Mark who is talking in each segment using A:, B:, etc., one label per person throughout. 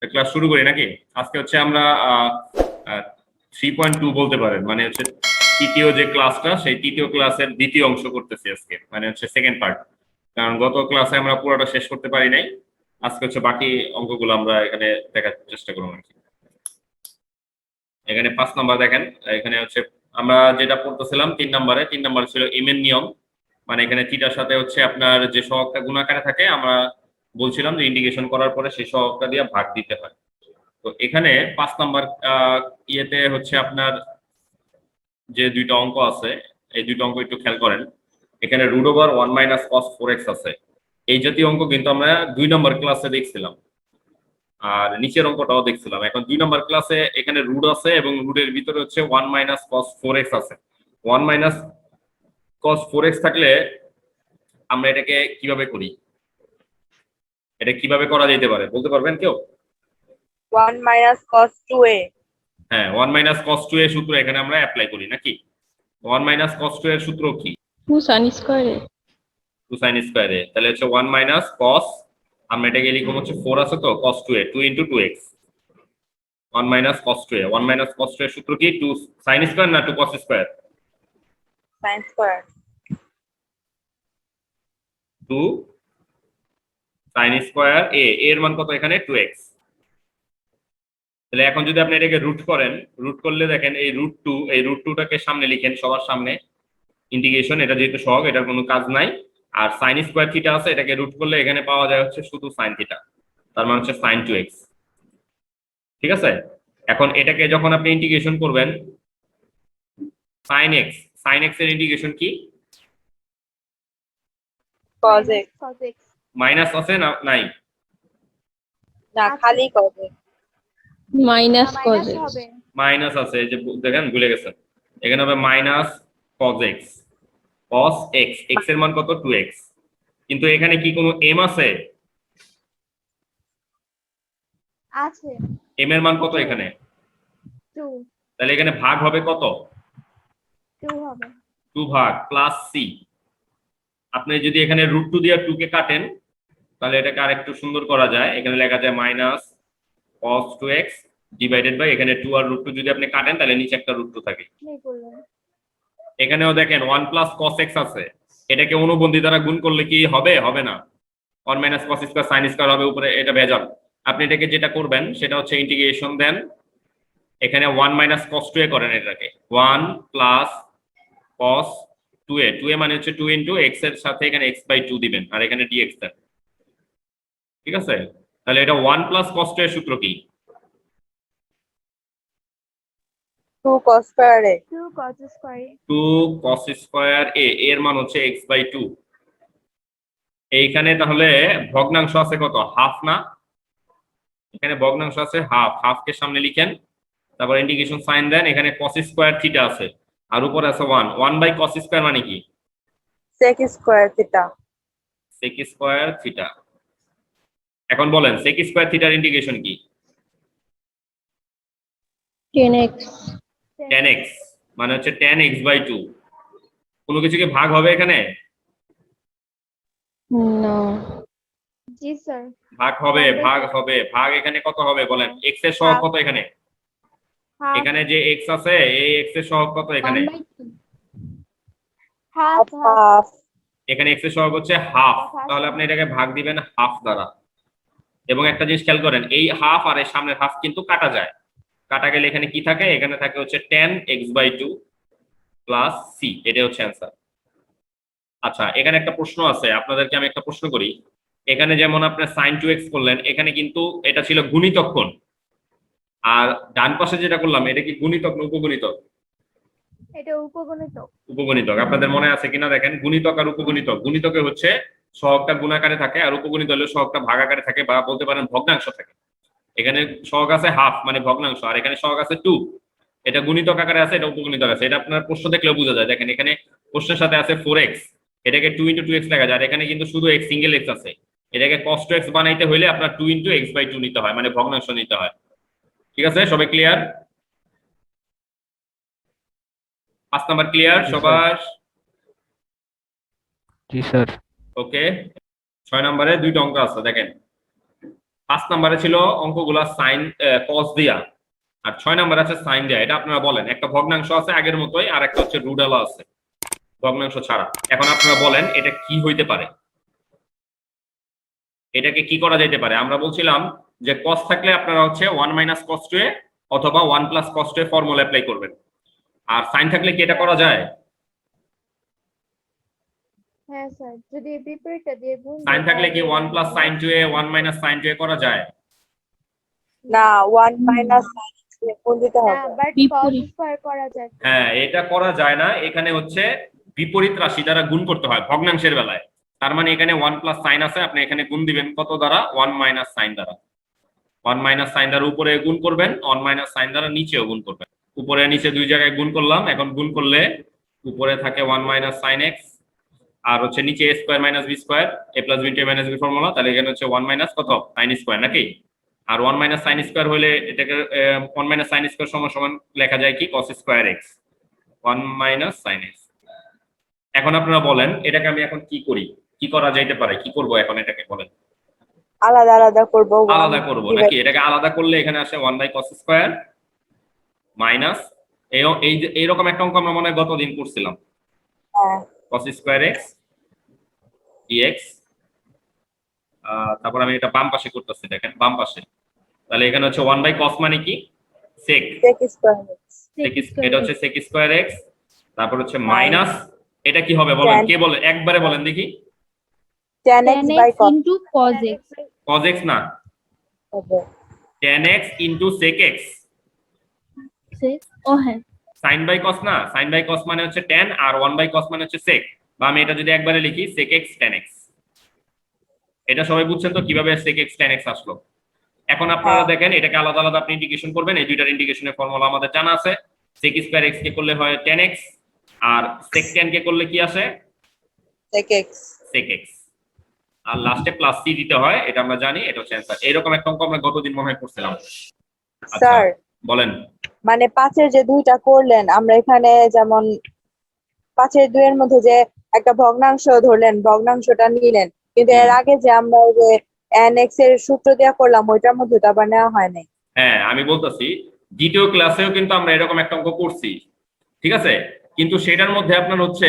A: Class শুরু করি নাকি? আজকে হচ্ছে আমরা 3.2 বলতে পারেন, মানে হচ্ছে তৃতীয় যে ক্লাসটা, সেই তৃতীয় ক্লাসের দ্বিতীয় অংশ করতেছি আজকে, মানে হচ্ছে সেকেন্ড পার্ট। কারণ গত ক্লাসে আমরা পুরোটা শেষ করতে পারি নাই। আজকে হচ্ছে বাকি অঙ্কগুলো আমরা এখানে দেখার চেষ্টা করবো আর কি। এখানে 5 নাম্বার দেখেন। এখানে হচ্ছে আমরা যেটা পড়তেছিলাম 3 নাম্বারে, 3 নাম্বার ছিল এম এর নিয়ম। মানে এখানে থিটার সাথে হচ্ছে আপনার যে সহগটা গুণাকারে থাকে, আমরা বলছিলাম যে ইন্টিগ্রেশন করার পরে সেই সহগটা দিয়ে ভাগ দিতে হয়। তো এখানে 5 নাম্বার ইয়েতে হচ্ছে আপনার যে দুইটা অঙ্ক আছে, এই দুইটা অঙ্ক একটু খেয়াল করেন। এখানে √1 - cos 4x আছে। এই জাতীয় অঙ্ক কিন্তু আমরা 2 নাম্বার ক্লাসে দেখছিলাম, আর নিচের অঙ্কটাও দেখছিলাম। এখন 2 নাম্বার ক্লাসে এখানে রুট আছে এবং রুটের ভিতরে হচ্ছে 1 - cos 4x আছে। 1 - cos 4x থাকলে আমরা এটাকে কিভাবে করি, এটা কিভাবে করা যেতে পারে বলতে পারবেন কেউ?
B: 1 - cos 2a।
A: হ্যাঁ, 1 - cos 2 এর সূত্র এখানে আমরা অ্যাপ্লাই করি নাকি? 1 - cos 2 এর সূত্র কি?
C: 2 sin স্কয়ারে।
A: 2 sin স্কয়ারে, তাহলে হচ্ছে 1 - cos, আমরা এটাকে লিখব হচ্ছে 4 আছে তো cos 2a, 2 × 2x। 1 - cos 2a, 1 - cos 2 এর সূত্র কি? 2 sin স্কয়ার না 2 cos square?
B: sin square।
A: 2 sin square a, এর মান কত এখানে? 2x। তাহলে এখন যদি আপনি এটাকে রুট করেন, রুট করলে দেখেন এই √2, এই √2টাকে সামনে লিখেন, সবার সামনে ইন্টিগ্রেশন, এটা যেহেতু সহগ এটার কোনো কাজ নাই। আর sin স্কয়ার থিটা আছে, এটাকে রুট করলে এখানে পাওয়া যায় হচ্ছে শুধু sin থিটা, তার মানে হচ্ছে sin 2x। ঠিক আছে, এখন এটাকে যখন আপনি ইন্টিগ্রেশন করবেন sin x, sin x এর ইন্টিগ্রেশন কি?
B: cos x।
A: মাইনাস আছে না নাই?
B: না, খালি cos x।
C: Minus cos x।
A: Minus আছে, এই যে দেখেন ভুলে গেছেন। এখানে হবে minus cos x, cos x, x এর মান কত? 2x। কিন্তু এখানে কি কোনো m আছে?
D: আছে
A: m এর মান কত এখানে?
D: 2।
A: তাহলে এখানে ভাগ হবে কত?
D: 2 হবে
A: 2 ভাগ প্লাস c। আপনি যদি এখানে √2 দিয়ে 2 কে কাটেন, তাহলে এটাকে আরেকটু সুন্দর করা যায়। এখানে লেখা যায় minus cos 2x divided by, এখানে 2 আর √2 যদি আপনি কাটেন তাহলে নিচে একটা √2 থাকে।
D: কি করলেন?
A: এখানেও দেখেন 1 + cos x আছে, এটাকে অনুবন্ধী দ্বারা গুণ করলে কি হবে? হবে না। 1 - cos স্কয়ার sin স্কয়ার হবে উপরে, এটা ভেজাল। আপনি এটাকে যেটা করবেন সেটা হচ্ছে ইন্টিগ্রেশন দেন, এখানে 1 - cos 2a করেন, এটাকে 1 + cos 2a, 2a মানে হচ্ছে 2 × x এর সাথে এখানে x/2 দিবেন, আর এখানে dx দেন। ঠিক আছে, তাহলে এটা 1 + cos 2 এর সূত্র কি?
B: 2 cos square a।
D: 2 cos square
A: 2 cos square a, এর মান হচ্ছে x/2। এইখানে তাহলে ভগ্নাংশ আছে কত? হাফ না? এখানে ভগ্নাংশ আছে হাফ, হাফ কে সামনে লিখেন, তারপর ইন্টিগ্রেশন সাইন দেন। এখানে cos স্কয়ার থিটা আছে, আর উপরে আছে 1, 1/cos স্কয়ার মানে কি?
B: sec square theta।
A: sec square theta. এখন বলেন sec স্কয়ার থিটার ইন্টিগ্রেশন কি?
C: 10x।
A: 10x, মানে হচ্ছে 10x/2। কোনো কিছু কি ভাগ হবে এখানে?
C: না।
D: জি স্যার।
A: ভাগ হবে,
D: 1/2
A: ভাগ হবে, ভাগ এখানে কত হবে বলেন? x এর সহগ কত এখানে?
D: হাফ
A: এখানে যে x আছে, এই x এর সহগ কত এখানে?
C: 1/2।
D: Half
B: half।
A: এখানে x এর সহগ হচ্ছে হাফ, তাহলে আপনি এটাকে ভাগ দিবেন হাফ দ্বারা। এবং একটা জিনিস খেয়াল করেন, এই হাফ আর এই সামনের হাফ কিন্তু কাটা যায়, কাটা গেলে এখানে কি থাকে? এখানে থাকে হচ্ছে 10x/2 প্লাস c, এটা হচ্ছে অ্যান্সার। আচ্ছা, এখানে একটা প্রশ্ন আছে, আপনাদেরকে আমি একটা প্রশ্ন করি। এখানে যেমন আপনি sin 2x করলেন, এখানে কিন্তু এটা ছিল গুণিতক কোণ, আর ডান পাশে যেটা করলাম এটা কি গুণিতক না উপগুণিতক?
D: এটা উপগণিত।
A: উপগুণিতক। আপনাদের মনে আছে কিনা দেখেন, গুণিতক আর উপগুণিতক। গুণিতকে হচ্ছে সহগটা গুণাকারে থাকে, আর উপগুণিত হলে সহগটা ভাগাকারে থাকে, বা বলতে পারেন ভগ্নাংশ থাকে। এখানে সহগ আছে হাফ মানে ভগ্নাংশ, আর এখানে সহগ আছে 2, এটা গুণিতক আকারে আছে, এটা উপগুণিতক আছে। এটা আপনার প্রশ্ন দেখলেও বোঝা যায়। দেখেন এখানে প্রশ্নের সাথে আছে 4x, এটাকে 2 × 2x লেখা যায়, আর এখানে কিন্তু শুধু x, সিঙ্গেল x আছে। এটাকে cos 2x বানাইতে হইলে আপনার 2 × x/2 নিতে হয়, মানে ভগ্নাংশ নিতে হয়। ঠিক আছে, সবাই ক্লিয়ার? 5 নাম্বার ক্লিয়ার সবার?
E: জি স্যার।
A: ওকে, 6 নম্বরে দুইটা অঙ্ক আছে দেখেন। 5 নম্বরে ছিল অঙ্কগুলা সাইন কস দিয়া, আর 6 নম্বরে আছে সাইন দেয়া। এটা আপনারা বলেন, একটা ভগ্নাংশ আছে আগের মতোই, আর একটা হচ্ছে রুডালা আছে ভগ্নাংশ ছাড়া। এখন আপনারা বলেন এটা কি হইতে পারে, এটাকে কি করা যাইতে পারে? আমরা বলছিলাম যে কস থাকলে আপনারা হচ্ছে 1 মাইনাস কস টু এ অথবা 1 প্লাস কস টু এ ফর্মুলা অ্যাপ্লাই করবেন। আর সাইন থাকলে কি এটা করা যায়?
D: হ্যাঁ স্যার, যদি বিপরীতটা দিয়ে গুণ
A: সাইন
D: দিই
A: থাকলে কি
D: তাহলে
A: 1 প্লাস সাইন টু এ 1 মাইনাস সাইন টু এ করা যায়?
B: না, 1 মাইনাস গুণ দিতে
D: না,
B: হবে।
D: বাট cos
C: বিপরীত।
D: স্কয়ার করা যায়।
A: হ্যাঁ, এটা করা যায় না, এখানে হচ্ছে বিপরীত রাশি দ্বারা গুণ করতে হয় ভগ্নাংশের বেলায়। তার মানে এখানে 1 প্লাস সাইন আছে, আপনি এখানে গুণ দিবেন কত দ্বারা? 1 মাইনাস সাইন দ্বারা। 1 মাইনাস সাইন দ্বারা উপরে গুণ করবেন, 1 মাইনাস সাইন দ্বারা নিচেও গুণ করবেন। উপরে নিচে দুই জায়গায় গুণ করলাম, এখন গুণ করলে উপরে থাকে 1 মাইনাস সাইন এক্স, আর হচ্ছে নিচে a square minus b square, a plus b into a minus b formula, তাহলে এখানে হচ্ছে 1 মাইনাস কত সাইন স্কয়ার নাকি? আর 1 মাইনাস সাইন স্কয়ার হলে এটাকে 1 মাইনাস সাইন স্কয়ার সমান সমান লেখা যায় কি cos square x, 1 minus sine x। এখন আপনারা বলেন এটাকে আমি এখন কি করি, কি করা যাইতে পারে, কি করব এখন এটাকে বলেন?
B: আলাদা আলাদা করব।
A: আলাদা করব নাকি? এটাকে আলাদা করলে এখানে আসে 1 বাই cos স্কয়ার মাইনাস এইরকম একটা অঙ্ক আমরা মনে হয় গতদিন করছিলাম,
B: হ্যাঁ,
A: cos স্কয়ার x dx। তারপর আমি এটা বাম পাশে করতেছি, দেখেন বাম পাশে। তাহলে এখানে হচ্ছে 1 বাই cos মানে কি? sec।
B: sec স্কয়ার
A: এটা হচ্ছে sec স্কয়ার x, তারপর হচ্ছে মাইনাস এটা কি হবে বলেন, কে বলে একবারে বলেন দেখি।
B: tan x by cos
C: into cos x
A: cos x না,
B: হবে।
A: tan x into sec x।
C: sec ও হ্যাঁ
A: sin বাই cos না, sin বাই cos মানে হচ্ছে tan, আর 1 বাই cos মানে হচ্ছে sec। বা আমি এটা যদি একবারে লিখি sec x tan x। এটা সবাই বুঝছেন তো কিভাবে sec x tan x আসলো? এখন আপনারা দেখেন এটাকে আলাদা আলাদা আপনি ইন্টিগ্রেশন করবেন। এই দুইটার ইন্টিগ্রেশনের ফর্মুলা আমাদের জানা আছে। sec স্কয়ার x কে করলে হয় tan x, আর sec tan কে করলে কি আসে?
B: sec x।
A: sec x, আর লাস্টে প্লাস c দিতে হয়, এটা আমরা জানি, এটা হচ্ছে অ্যানসার। এরকম একটা অঙ্ক আমরা গতদিন মনে হয় করছিলাম। আচ্ছা
B: স্যার,
A: বলেন।
B: মানে 5 এর যে দুইটা করলেন, আমরা এখানে যেমন 5 এর 2 এর মধ্যে যে একটা ভগ্নাংশ ধরলেন, ভগ্নাংশটা নিলেন, কিন্তু এর আগে যে আমরা ওই যে n x এর সূত্র দেয়া করলাম, ওইটার মধ্যে তো আবার নেওয়া হয় নাই।
A: হ্যাঁ, আমি বলতেছি দ্বিতীয় ক্লাসেও কিন্তু আমরা এরকম একটা অঙ্ক করছি, ঠিক আছে? কিন্তু সেটার মধ্যে আপনার হচ্ছে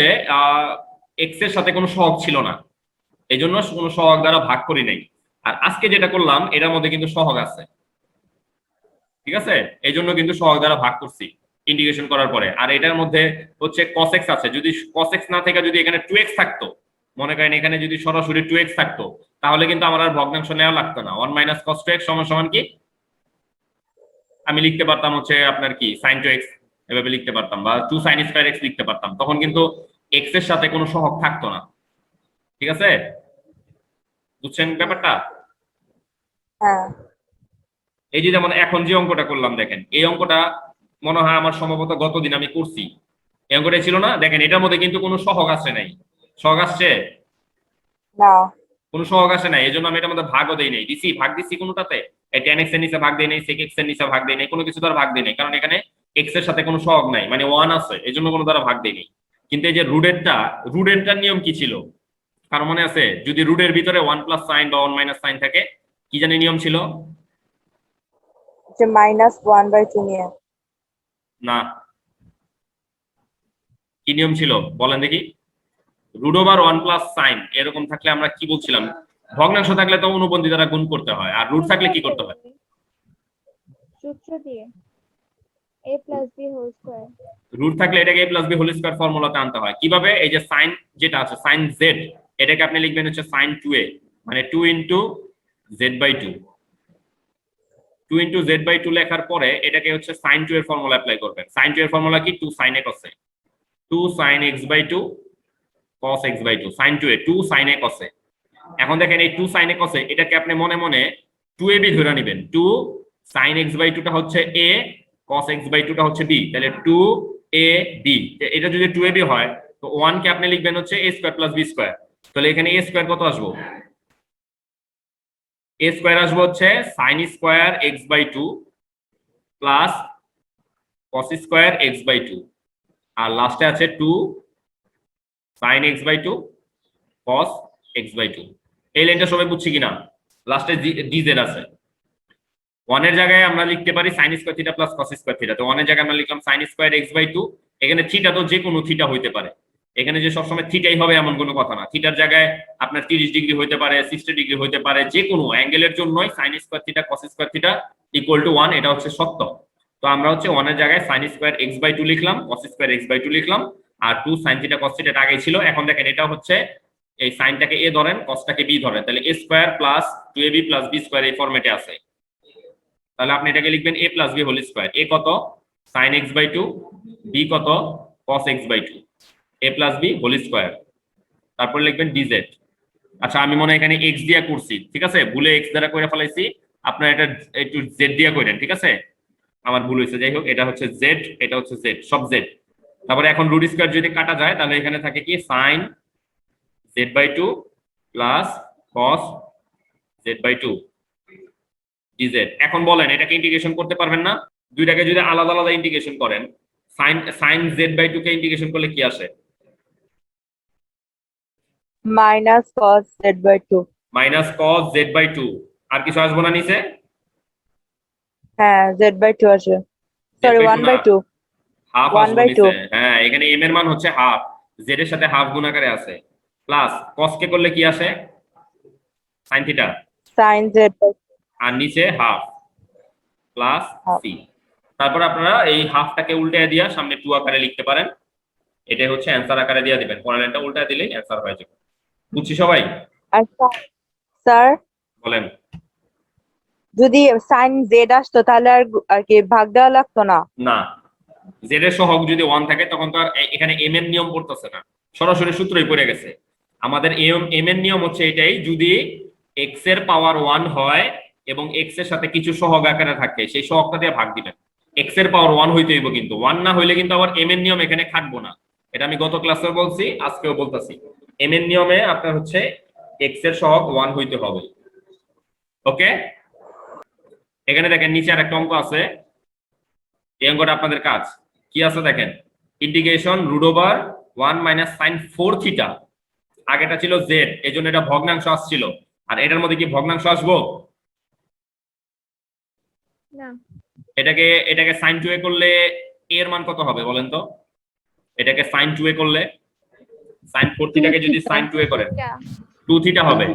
A: এক্স এর সাথে কোনো সহগ ছিল না, এই জন্য কোনো সহগ দ্বারা ভাগ করি নাই। আর আজকে যেটা করলাম এটার মধ্যে কিন্তু সহগ আছে, ঠিক আছে? এই জন্য কিন্তু সহগ দ্বারা ভাগ করছি ইন্টিগ্রেশন করার পরে। আর এটার মধ্যে হচ্ছে cos x আছে, যদি cos x না থেকে যদি এখানে 2x থাকতো, মনে করেন এখানে যদি সরাসরি 2x থাকতো, তাহলে কিন্তু আমার আর ভগ্নাংশ নেওয়া লাগতো না। 1 মাইনাস cos 2x সমান সমান কি আমি লিখতে পারতাম হচ্ছে আপনার কি sin 2x, এভাবে লিখতে পারতাম, বা 2 sin স্কয়ার x লিখতে পারতাম। তখন কিন্তু x এর সাথে কোনো সহগ থাকতো না, ঠিক আছে? বুঝছেন ব্যাপারটা?
B: হ্যাঁ,
A: এই যে যেমন এখন যে অঙ্কটা করলাম, দেখেন এই অঙ্কটা মনে হয় আমার সম্ভবত গতদিন আমি করছি। এই অঙ্কটা ছিল না? দেখেন এটার মধ্যে কিন্তু কোনো সহগ আসে নাই। সহগ আসছে?
B: না,
A: কোনো সহগ আসে নাই, এই জন্য আমি এটার মধ্যে ভাগও দেই নাই। দিছি, ভাগ দিছি কোনোটাতে? এই tan x এর নিচে ভাগ দেই নাই, sec x এর নিচে ভাগ দেই নাই, কোনো কিছু দ্বারা ভাগ দেই নাই, কারণ এখানে x এর সাথে কোনো সহগ নাই, মানে 1 আছে, এই জন্য কোনো দ্বারা ভাগ দেই নাই। কিন্তু এই যে রুডেরটার নিয়ম কি ছিল কার মনে আছে? যদি রুডের ভিতরে 1 প্লাস সাইন বা 1 মাইনাস সাইন থাকে, কি জানি নিয়ম ছিল?
B: যে -1/2 নিয়ে।
A: না, কি নিয়ম ছিল বলেন দেখি? রুট ওভার 1 প্লাস সাইন এরকম থাকলে আমরা কি বলছিলাম? ভগ্নাংশ থাকলে তো অনুবন্ধী দ্বারা গুণ করতে হয়, আর রুট থাকলে কি করতে হয়?
D: সূত্র দিয়ে a plus b whole square.
A: Root থাকলে এটাকে a plus b whole square ফর্মুলাতে আনতে হয়। কিভাবে? এই যে সাইন যেটা আছে সাইন z, এটাকে আপনি লিখবেন হচ্ছে সাইন 2a, মানে 2 ইনটু z/2। 2 ইনটু z/2 লেখার পরে এটাকে হচ্ছে সাইন 2 এর ফর্মুলা অ্যাপ্লাই করবেন। সাইন 2 এর ফর্মুলা কি? 2 sin a cos a, 2 sin x/2 cos x/2, sin 2a 2 sin a cos a। এখন দেখেন এই 2 sin a cos a এটাকে আপনি মনে মনে 2ab ধরে নেবেন। 2 sin x/2 টা হচ্ছে a, cos x/2 টা হচ্ছে b, তাহলে 2ab। এটা যদি 2ab হয় তো 1 কে আপনি লিখবেন হচ্ছে a square plus b square. তাহলে এখানে a স্কয়ার কত আসবো? a স্কয়ার আসবো হচ্ছে sin square x/2 plus cos square x/2, আর লাস্টে আছে 2 sin x/2 cos x/2। এই লাইনটা সবাই বুঝছি কিনা? লাস্টে ডিজেড আছে। 1 এর জায়গায় আমরা লিখতে পারি sin square theta plus cos square theta. তো 1 এর জায়গায় আমরা লিখলাম sin স্কয়ার x/2। এখানে থিটা তো যে কোনো থিটা হইতে পারে, এখানে যে সবসময় থিটাই হবে এমন কোনো কথা না। থিটার জায়গায় আপনার 30 ডিগ্রি হইতে পারে, 60 ডিগ্রি হইতে পারে, যে কোনো অ্যাঙ্গেলের জন্যই sin square theta cos square theta equal to 1, এটা হচ্ছে সত্য। তো আমরা হচ্ছে 1 এর জায়গায় sin স্কয়ার x/2 লিখলাম, cos স্কয়ার x/2 লিখলাম, আর 2 sin থিটা cos থিটা আগেই ছিল। এখন দেখেন এটা হচ্ছে এই সাইনটাকে a ধরেন, cosটাকে b ধরেন, তাহলে a square plus 2ab plus b square এই ফরম্যাটে আছে। তাহলে আপনি এটাকে লিখবেন a plus b whole square. a কত sin x/2, b কত cos x/2, a plus b whole square, তারপর লিখবেন dz। আচ্ছা আমি মনে হয় এখানে x দিয়া করছি, ঠিক আছে, ভুলে x দ্বারা করে ফেলাইছি, আপনারা এটা একটু z দিয়া করেন, ঠিক আছে, আমার ভুল হয়েছে। যাই হোক, এটা হচ্ছে z, এটা হচ্ছে z, সব z। তারপরে এখন রুট স্কয়ার যদি কাটা যায় তাহলে এখানে থাকে কি sin z/2 plus cos z/2 dz। এখন বলেন এটাকে ইন্টিগ্রেশন করতে পারবেন না? দুইটাকে যদি আলাদা আলাদা ইন্টিগ্রেশন করেন, sin z/2 কে ইন্টিগ্রেশন করলে কি আসে?
B: Minus cos z/2।
A: Minus cos z/2। আর কিছু আসবো না নিচে?
B: হ্যাঁ, z/2 আসে, সরি
A: Z/2 না,
B: 1/2।
A: হাফ আসবো
B: 1/2
A: নিচে। হ্যাঁ, এখানে m এর মান হচ্ছে হাফ, z এর সাথে হাফ গুণ আকারে আছে, প্লাস cos কে করলে কি আসে? sin থিটা,
B: sin z/2
A: আর নিচে হাফ প্লাস
B: half।
A: c। তারপর আপনারা এই হাফটাকে উল্টে দিয়া সামনে 2 আকারে লিখতে পারেন, এটাই হচ্ছে অ্যান্সার আকারে দিয়ে দিবেন, পরের লাইনটা উল্টা দিলেই অ্যান্সার হয়ে যাবে। বুঝছি সবাই?
B: আচ্ছা স্যার,
A: বলেন।
B: যদি sin z আসতো তাহলে আর কি ভাগ দেওয়া লাগতো না?
A: না, z এর সহগ যদি 1 থাকে তখন তো আর এখানে m এর নিয়ম পড়তেছে না, সরাসরি সূত্রই পড়ে গেছে। আমাদের m এর নিয়ম হচ্ছে এটাই, যদি x এর পাওয়ার 1 হয় এবং x এর সাথে কিছু সহগ আকারে থাকে, সেই সহগটা দিয়ে ভাগ দিবেন। x এর পাওয়ার 1 হইতে হইব, কিন্তু 1 না হইলে কিন্তু আবার m এর নিয়ম এখানে খাটবো না। এটা আমি গত ক্লাসেও বলছি, আজকেও বলতাছি, m এর নিয়মে আপনার হচ্ছে x এর সহগ 1 হইতে হবে। ওকে, এখানে দেখেন নিচে আরেকটা অঙ্ক আছে, এই অঙ্কটা আপনাদের কাজ কি আছে দেখেন, ইন্টিগ্রেশন √1 মাইনাস sin 4 থিটা। আগেটা ছিল z, এই জন্য এটা ভগ্নাংশ আসছিল, আর এটার মধ্যে কি ভগ্নাংশ আসবো?
D: না,
A: এটাকে sin 2a করলে a এর মান কত হবে বলেন তো? এটাকে sin 2a করলে, sin 4 থিটাকে যদি sin 2a করেন, 2 থিটা হবে।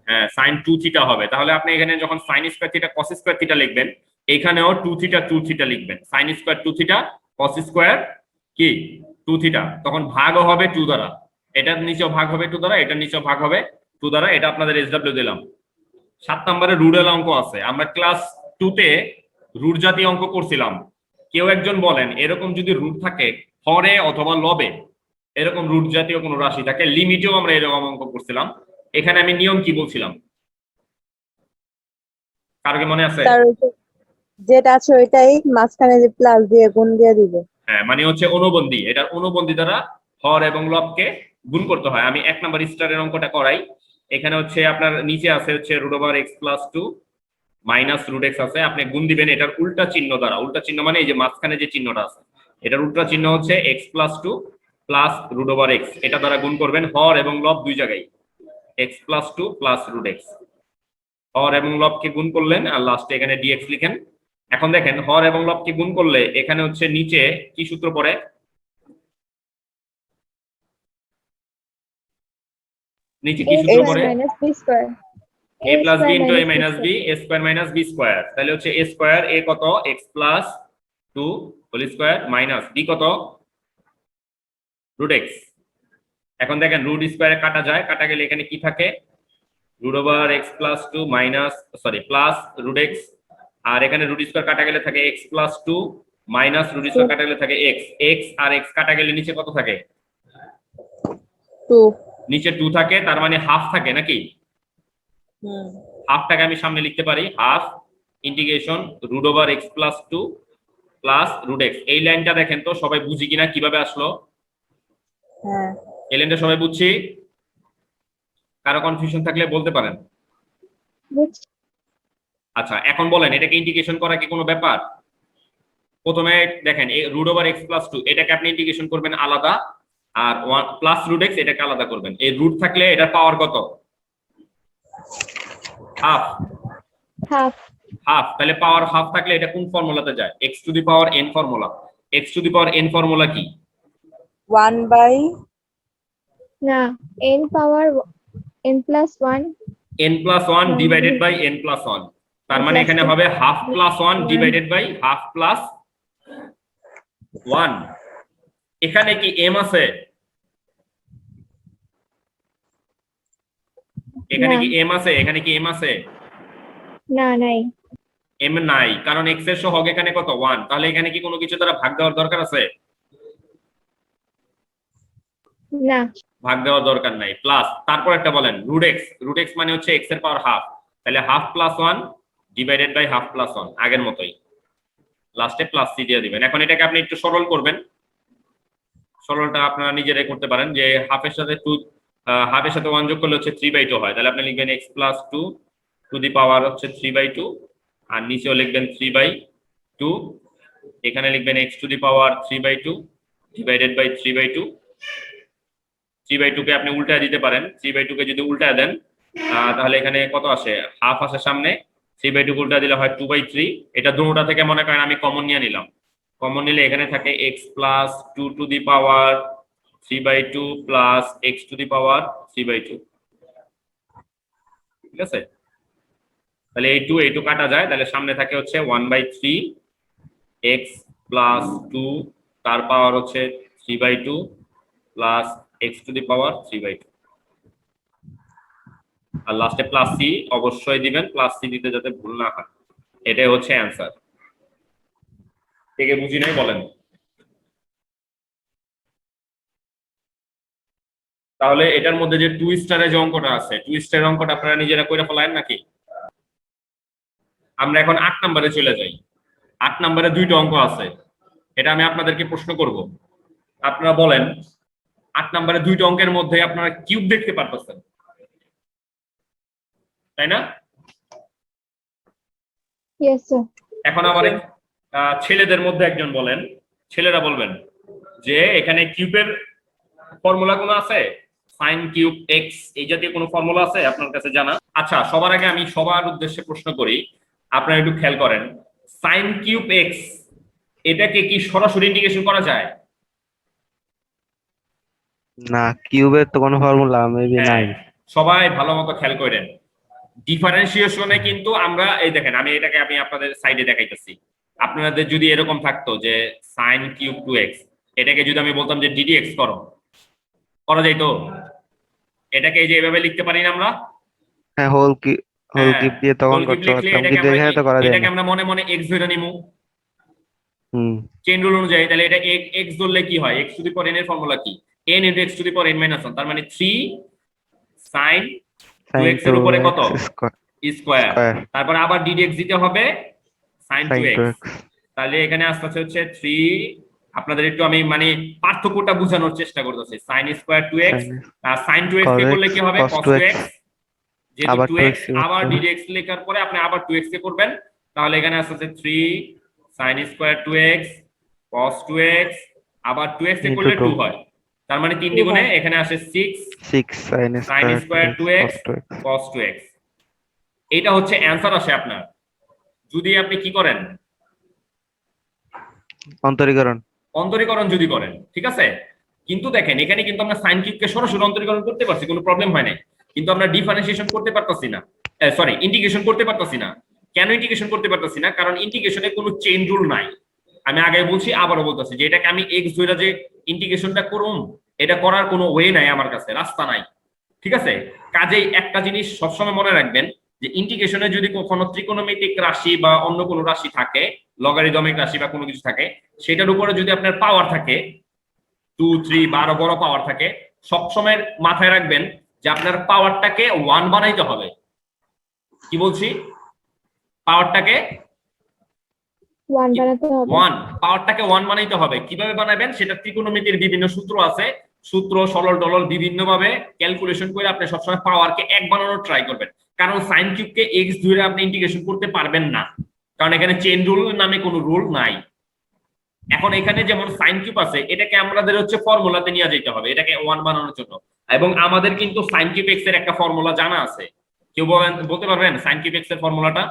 A: হ্যাঁ, sin 2 থিটা হবে। তাহলে আপনি এখানে যখন sin square theta cos square theta লিখবেন, এখানেও 2 থিটা লিখবেন, sin square 2 theta cos square কি 2 থিটা, তখন ভাগও হবে 2 দ্বারা, এটার নিচেও ভাগ হবে 2 দ্বারা, এটার নিচেও ভাগ হবে 2 দ্বারা। এটা আপনাদের SW দিলাম। 7 নম্বরে রুটের অঙ্ক আছে, আমরা ক্লাস 2 তে রুট জাতীয় অঙ্ক করছিলাম। কেউ একজন বলেন এরকম যদি রুট থাকে হরে অথবা লবে, এরকম রুট জাতীয় কোনো রাশি থাকে, লিমিটেও আমরা এরকম অঙ্ক করছিলাম। এখানে আমি নিয়ম কি বলছিলাম, কারো কি মনে আছে?
B: স্যার যেটা আছে ওইটাই মাঝখানে যে প্লাস দিয়ে গুণ দিয়ে দিবে।
A: হ্যাঁ, মানে হচ্ছে অনুবন্ধী, এটার অনুবন্ধী দ্বারা হর এবং লবকে গুণ করতে হয়। আমি 1 নাম্বার স্টারের অঙ্কটা করাই। এখানে হচ্ছে আপনার নিচে আছে হচ্ছে √x+2 মাইনাস √x আছে, আপনি গুণ দিবেন এটার উল্টা চিহ্ন দ্বারা। উল্টা চিহ্ন মানে এই যে মাঝখানে যে চিহ্নটা আছে, এটার উল্টা চিহ্ন হচ্ছে x+2 প্লাস √x, এটা দ্বারা গুণ করবেন হর এবং লব দুই জায়গায়, x+2 প্লাস √x, হর এবং লবকে গুণ করলেন আর লাস্টে এখানে dx লিখেন। এখন দেখেন হর এবং লবকে গুণ করলে এখানে হচ্ছে নিচে কি সূত্র পড়ে? নিচে কি সূত্র পড়ে?
D: Minus B square,
A: a plus b into a minus b, a square minus b square. তাহলে হচ্ছে a স্কয়ার, a কত x plus 2 whole square minus b কত √x। এখন দেখেন রুট স্কয়ারে কাটা যায়, কাটা গেলে এখানে কি থাকে, √x+2 মাইনাস প্লাস √x, আর এখানে রুট স্কয়ার কাটা গেলে থাকে x+2 মাইনাস রুট স্কয়ার কাটা গেলে থাকে x, x আর x কাটা গেলে নিচে কত থাকে?
B: 2।
A: নিচে 2 থাকে, তার মানে হাফ থাকে নাকি? হাফটাকে আমি সামনে লিখতে পারি, half integration √x+2 plus √x। এই লাইনটা দেখেন তো সবাই বুঝি কিনা, কিভাবে আসলো?
B: হ্যাঁ,
A: এই লাইনটা সবাই বুঝছি? কারো কনফিউশন থাকলে বলতে পারেন। আচ্ছা এখন বলেন এটাকে ইন্টিগ্রেশন করা কি কোনো ব্যাপার? প্রথমে দেখেন এই √x+2 এটাকে আপনি ইন্টিগ্রেশন করবেন আলাদা, আর প্লাস √x এটাকে আলাদা করবেন। এই রুট থাকলে এটার পাওয়ার কত? হাফ
D: half,
A: হাফ, তাহলে পাওয়ার হাফ থাকলে এটা কোন ফর্মুলাতে যায়? x to the power n formula. x to the power n formula কি?
B: 1 by
D: না, n power n plus 1,
A: n plus 1 divided by n plus 1, তার মানে এখানে হবে half plus 1 divided by half plus 1। এখানে কি m আছে? এখানে কি m আছে? এখানে কি m আছে?
D: না নাই,
A: m নাই, কারণ x এর সহগ এখানে কত? 1। তাহলে এখানে কি কোনো কিছু দ্বারা ভাগ দেওয়ার দরকার আছে?
D: না,
A: ভাগ দেওয়ার দরকার নাই। প্লাস তারপর একটা বলেন রুট x মানে হচ্ছে x এর পাওয়ার হাফ, তাহলে half plus 1 divided by half plus 1, আগের মতোই লাস্টে প্লাস c দিয়ে দিবেন। এখন এটাকে আপনি একটু সরল করবেন, সরলটা আপনারা নিজেরাই করতে পারেন, যে হাফের সাথে 1 যোগ করলে হচ্ছে 3/2 হয়, তাহলে আপনি লিখবেন x plus 2 to the power হচ্ছে 3/2, আর নিচেও লিখবেন 3/2, এখানে লিখবেন x to the power 3/2 divided by 3/2। 3/2 কে আপনি উল্টায় দিতে পারেন, 3/2 কে যদি উল্টায় দেন তাহলে এখানে কত আসে? হাফ আসে সামনে, 3/2 কে উল্টা দিলে হয় 2/3। এটা দুটোটা থেকে মনে করেন আমি কমন নিয়ে নিলাম, কমন নিলে এখানে থাকে x plus 2 to the power 3/2 plus x to the power 3/2, ঠিক আছে? তাহলে এই 2 কাটা যায়, তাহলে সামনে থাকে হচ্ছে 1/3 x প্লাস 2 তার পাওয়ার হচ্ছে 3/2 plus x to the power 3/2, আর লাস্টে প্লাস c অবশ্যই দিবেন, প্লাস c দিতে যাতে ভুল না হয়। এটাই হচ্ছে অ্যান্সার। থেকে বুঝি নাই বলেন? তাহলে এটার মধ্যে যে 2 স্টারের যে অঙ্কটা আছে, 2 স্টারের অঙ্কটা আপনারা নিজেরা কইরা ফেলায়েন নাকি? আমরা এখন 8 নম্বরে চলে যাই। 8 নম্বরে 2টা অঙ্ক আছে, এটা আমি আপনাদেরকে প্রশ্ন করব, আপনারা বলেন 8 নম্বরে 2টা অঙ্কের মধ্যে আপনারা কিউব দেখতে পারতেছেন, তাই না?
D: yes sir,
A: এখন আবার ছেলেদের মধ্যে একজন বলেন, ছেলেরা বলবেন যে এখানে কিউবের ফর্মুলা কোনো আছে? সাইন কিউব এক্স এই জাতীয় কোনো ফর্মুলা আছে আপনার কাছে জানা? আচ্ছা, সবার আগে আমি সবার উদ্দেশ্যে প্রশ্ন করি, আপনারা একটু খেয়াল করেন, সাইন কিউব এক্স এটাকে কি সরাসরি ইন্টিগ্রেশন করা যায়?
E: না, কিউবের তো কোনো ফর্মুলা মেবি নাই।
A: সবাই ভালো মতো খেয়াল করেন, ডিফারেন্সিয়েশনে কিন্তু আমরা এই দেখেন, আমি এটাকে আমি আপনাদের সাইডে দেখাইতেছি, আপনাদের যদি এরকম থাকতো যে সাইন কিউব 2x, এটাকে যদি আমি বলতাম যে ddx করো, করা যাইতো? এটাকে এই যে এভাবে লিখতে পারি না আমরা?
E: হ্যাঁ, হোল কিউব দিয়ে তখন করতে পারতাম, কিন্তু এখানে তো করা যায়
A: এটাকে
E: না।
A: আমরা মনে মনে x ধরে নিমু
E: হুম,
A: চেইন রুল অনুযায়ী, তাহলে এটা x ধরলে কি হয়? x to the power n এর ফর্মুলা কি? n into x to the power n minus 1, তার মানে 3 sin 2x এর উপরে কত? স্কয়ার, তারপর আবার ddx দিতে হবে sin 2x, তাহলে এখানে আসছে হচ্ছে 3, আপনাদের একটু আমি মানে পার্থক্যটা বোঝানোর চেষ্টা করতেছি, sin স্কয়ার 2x আর sin 2x কে করলে কি হবে? cos 2x, যেহেতু 2x আবার ddx লেখার পরে আপনি আবার 2x কে করবেন, তাহলে এখানে আসছে 3 sin square 2x cos 2x, আবার 2x কে করলে 2 হয়, তার মানে 3 দ্বিগুণে এখানে আসে 6 sin square 2x cos 2x। এটা হচ্ছে অ্যানসার আসে আপনার, যদি আপনি কি করেন? অন্তরীকরণ যদি করেন, ঠিক আছে? কিন্তু দেখেন এখানে কিন্তু আমরা সাইন কিউবকে সরাসরি অন্তরীকরণ করতে পারছি, কোনো প্রবলেম হয় না, কিন্তু আমরা ডিফারেন্সিয়েশন করতে পারতাছি না, সরি ইন্টিগ্রেশন করতে পারতাছি না। কেন ইন্টিগ্রেশন করতে পারতাছি না? কারণ ইন্টিগ্রেশনে কোনো চেইন রুল নাই। আমি আগে বলছি, আবারও বলতেছি, যে এটাকে আমি এক্স ধরে যে ইন্টিগ্রেশনটা করুম, এটা করার কোনো ওয়ে নাই আমার কাছে, রাস্তা নাই, ঠিক আছে? কাজেই একটা জিনিস সবসময় মনে রাখবেন, যে ইন্টিগ্রেশনে যদি কখনো ত্রিকোণমিতিক রাশি বা অন্য কোনো রাশি থাকে, লগারিদমিক রাশি বা কোনো কিছু থাকে, সেটার উপরে যদি আপনার পাওয়ার থাকে 2 3 বা আরো বড় পাওয়ার থাকে, সবসময় মাথায় রাখবেন যে আপনার পাওয়ারটাকে 1 বানাইতে হবে। কি বলছি? পাওয়ারটাকে
D: 1 বানাতে হবে,
A: 1, পাওয়ারটাকে 1 বানাইতে হবে। কিভাবে বানাবেন? সেটা ত্রিকোণমিতির বিভিন্ন সূত্র আছে, সূত্র সরল টরল বিভিন্ন ভাবে ক্যালকুলেশন করে আপনি সবসময় পাওয়ারকে 1 বানানোর ট্রাই করবেন, কারণ সাইন কিউবকে x ধরে আপনি ইন্টিগ্রেশন করতে পারবেন না, কারণ এখানে চেইন রুল নামে কোনো রুল নাই। এখন এখানে যেমন সাইন কিউব আছে, এটাকে আমাদের হচ্ছে ফর্মুলাতে নিয়ে যেতে হবে এটাকে 1 বানানোর জন্য, এবং আমাদের কিন্তু সাইন কিউব x এর একটা ফর্মুলা জানা আছে, কেউ বলতে পারবেন সাইন কিউব এক্স এর ফর্মুলাটা?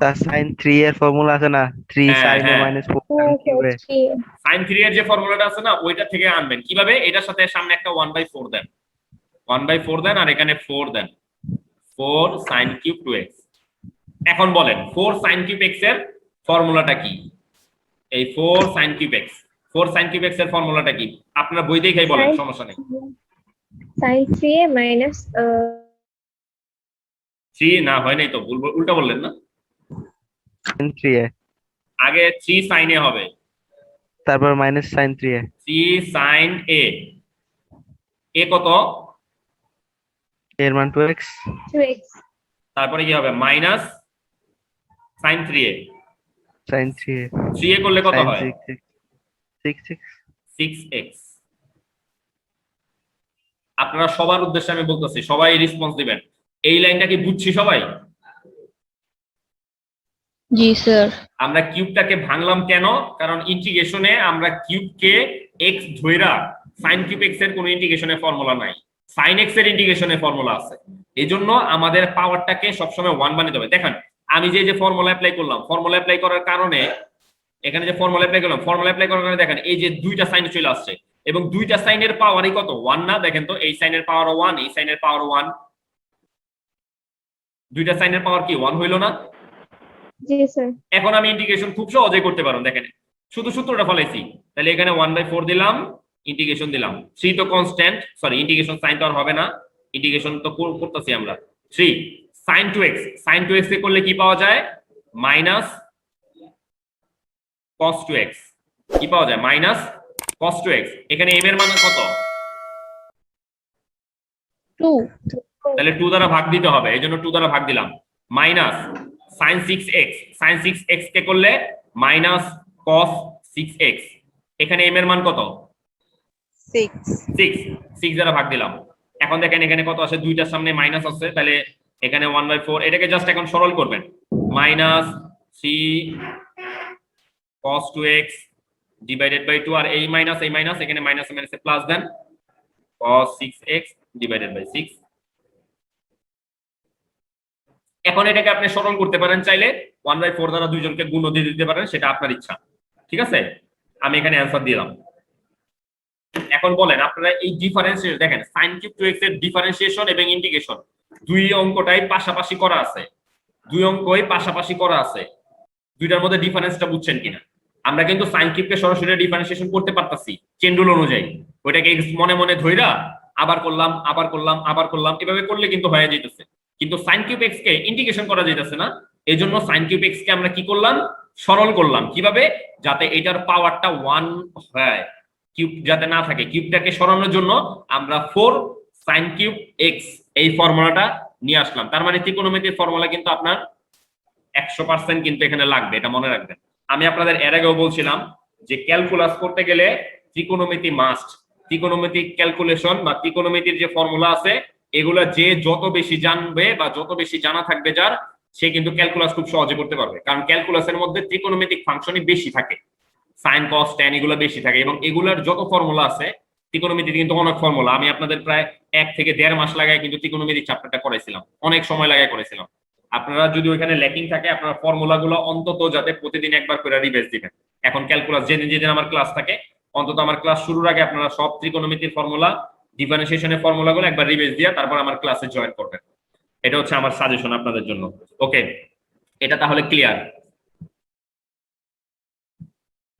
E: তার sin 3 এর ফর্মুলা আছে না, 3
A: হ্যাঁ,
E: sin a
A: হ্যাঁ।
E: minus 4 sin কিউবে।
A: sin 3 এর যে ফর্মুলাটা আছে না ওইটা থেকে আনবেন কিভাবে? এটার সাথে সামনে একটা 1/4 দেন, 1/4 দেন আর এখানে 4 দেন, 4 sin কিউব 2x। এখন বলেন 4 sin কিউব x এর ফর্মুলাটা কি? এই 4 sin cube x, 4 sin cube x এর ফর্মুলাটা কি? আপনারা বই দেখেই বলেন, সমস্যা নেই।
D: sin 3a minus
A: 3 না হয় নাই তো, উল্টা বললেন না,
E: sin 3a
A: আগে 3 sin a হবে,
E: তারপর minus sin 3a
A: 3 sin a, a কত?
E: এর মান 2x
D: 2x
A: তারপরে কি হবে? Minus sin 3a,
E: sin 3a
A: 3a করলে কত
E: sin
A: হয়?
E: 6x
A: 6x। আপনারা সবার উদ্দেশ্যে আমি বলতেছি, সবাই রেসপন্স দিবেন। এই লাইনটা কি বুঝছি সবাই?
C: জি স্যার।
A: আমরা কিউবটাকে ভাঙলাম কেন? কারণ ইন্টিগ্রেশনে আমরা কিউবকে x ধইরা sin কিউব x এর কোনো ইন্টিগ্রেশনের ফর্মুলা নাই, sin x এর ইন্টিগ্রেশনের ফর্মুলা আছে। এজন্য আমাদের পাওয়ারটাকে সবসময় 1 বানাতে হবে। দেখেন আমি যে ফর্মুলা অ্যাপ্লাই করলাম, ফর্মুলা অ্যাপ্লাই করার কারণে এখানে যে ফর্মুলা অ্যাপ্লাই করলাম, ফর্মুলা অ্যাপ্লাই করার কারণে দেখেন এই যে দুইটা সাইন চলে আসছে এবং দুইটা সাইনের পাওয়ারই কত? 1 না? দেখেন তো, এই সাইনের পাওয়ারও 1, এই সাইনের পাওয়ারও 1, দুইটা সাইনের পাওয়ার কি 1 হইলো না?
D: জি স্যার
A: এখন আমি ইন্টিগ্রেশন খুব সহজে করতে পারবো, দেখেন শুধু সূত্রটা ফলাইছি। তাহলে এখানে 1/4 দিলাম, ইন্টিগ্রেশন দিলাম, 3 তো কনস্ট্যান্ট, সরি ইন্টিগ্রেশন সাইন তো আর হবে না, ইন্টিগ্রেশন তো করতেছি আমরা। 3 sin 2x, sin 2x এ করলে কি পাওয়া যায়? Minus cos 2x। কি পাওয়া যায়? Minus cos 2x। এখানে m এর মান কত?
C: 2
A: তাহলে 2 দ্বারা ভাগ দিতে হবে, এই জন্য 2 দ্বারা ভাগ দিলাম। Minus sin 6x, sin 6x কে করলে মাইনাস cos 6x। এখানে m এর মান কত?
B: 6
A: 6 দ্বারা ভাগ দিলাম। এখন দেখেন এখানে কত আছে? দুইটার সামনে মাইনাস আছে, তাহলে এখানে 1/4, এটাকে জাস্ট এখন সরল করবেন, minus 3 cos 2x divided by 2, আর এই মাইনাস এখানে মাইনাস মাইনাসে প্লাস দেন, cos 6x ডিভাইডেড বাই 6। এখন এটাকে আপনি সরল করতে পারেন, চাইলে 1/4 দ্বারা দুইজনকে গুণ দিয়ে দিতে পারেন, সেটা আপনার ইচ্ছা। ঠিক আছে, আমি এখানে অ্যান্সার দিলাম। এখন বলেন আপনারা এই ডিফারেন্সিয়েশন দেখেন, sin কিউব 2x এর ডিফারেন্সিয়েশন এবং ইন্টিগ্রেশন দুই অঙ্কটাই পাশাপাশি করা আছে, দুই অঙ্কই পাশাপাশি করা আছে, দুইটার মধ্যে ডিফারেন্সটা বুঝছেন কিনা? আমরা কিন্তু sin কিউবকে সরাসরি ডিফারেন্সিয়েশন করতে পারতাছি চেন রুল অনুযায়ী, ওইটাকে মনে মনে ধইরা আবার করলাম আবার করলাম আবার করলাম, এভাবে করলে কিন্তু হয়ে যাইতেছে। কিন্তু sin কিউব x কে ইন্টিগ্রেশন করা যাইতেছে না, এজন্য sin কিউব x কে আমরা কি করলাম? সরল করলাম। কিভাবে? যাতে এটার পাওয়ারটা 1 হয়, কিউব যাতে না থাকে। কিউবটাকে সরানোর জন্য আমরা 4 sin কিউব x এই ফর্মুলাটা নিয়ে আসলাম। তার মানে ত্রিকোণমিতির ফর্মুলা কিন্তু আপনার 100% কিন্তু এখানে লাগবে, এটা মনে রাখবেন। আমি আপনাদের এর আগেও বলছিলাম যে ক্যালকুলাস করতে গেলে ত্রিকোণমিতি মাস্ট, ত্রিকোণমিতিক ক্যালকুলেশন বা ত্রিকোণমিতির যে ফর্মুলা আছে এগুলা যে যত বেশি জানবে বা যত বেশি জানা থাকবে যার, সে কিন্তু ক্যালকুলাস খুব সহজে করতে পারবে। কারণ ক্যালকুলাসের মধ্যে ত্রিকোণমিতিক ফাংশনই বেশি থাকে, সাইন কস ট্যান এগুলো বেশি থাকে, এবং এগুলার যত ফর্মুলা আছে, ত্রিকোণমিতিতে কিন্তু অনেক ফর্মুলা। আমি আপনাদের প্রায় 1 থেকে 1.5 মাস লাগায় কিন্তু ত্রিকোণমিতিক চ্যাপ্টারটা করেছিলাম, অনেক সময় লাগায় করেছিলাম। আপনারা যদি ওইখানে ল্যাকিং থাকে, আপনারা ফর্মুলাগুলো অন্তত যাতে প্রতিদিন একবার করে রিভাইজ দিবেন। এখন ক্যালকুলাস যেদিন আমার ক্লাস থাকে, অন্তত আমার ক্লাস শুরুর আগে আপনারা সব ত্রিকোণমিতির ফর্মুলা, ডিফারেন্সিয়েশনের ফর্মুলাগুলো একবার রিভাইজ দিয়ে তারপর আমার ক্লাসে জয়েন করবেন। এটা হচ্ছে আমার সাজেশন আপনাদের জন্য। ওকে, এটা তাহলে ক্লিয়ার।